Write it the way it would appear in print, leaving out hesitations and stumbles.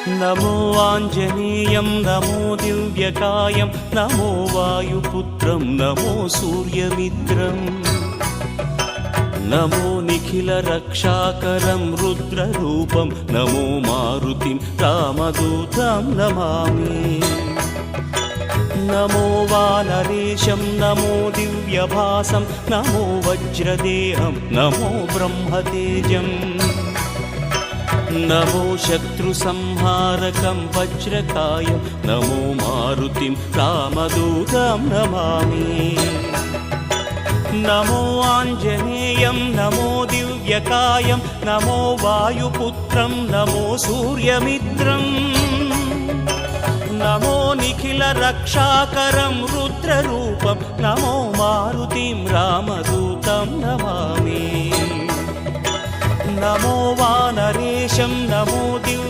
నమో ఆంజనేయం నమో దివ్యకాయం నమో వాయుపుత్రం నమో సూర్యమిత్రం నమో నిఖిల రక్షాకరం రుద్రరూపం నమో మారుతిం రామదూతం నమామి నమో వానరేశం నమో దివ్యభాసం నమో వజ్రదేహం నమో బ్రహ్మతేజం నమో శత్రు సంహారకం వజ్రకాయం నమో మారుతిం రామదూతం నమామి నమో ఆంజనేయం నమో దివ్యకాయం నమో వాయుపుత్రం నమో సూర్యమిత్రం నమో నిఖిల రక్షాకరం రుద్రరూపం నమో మారుతిం రామదూతం నమామి నమో వానరేశం నమో దివ్య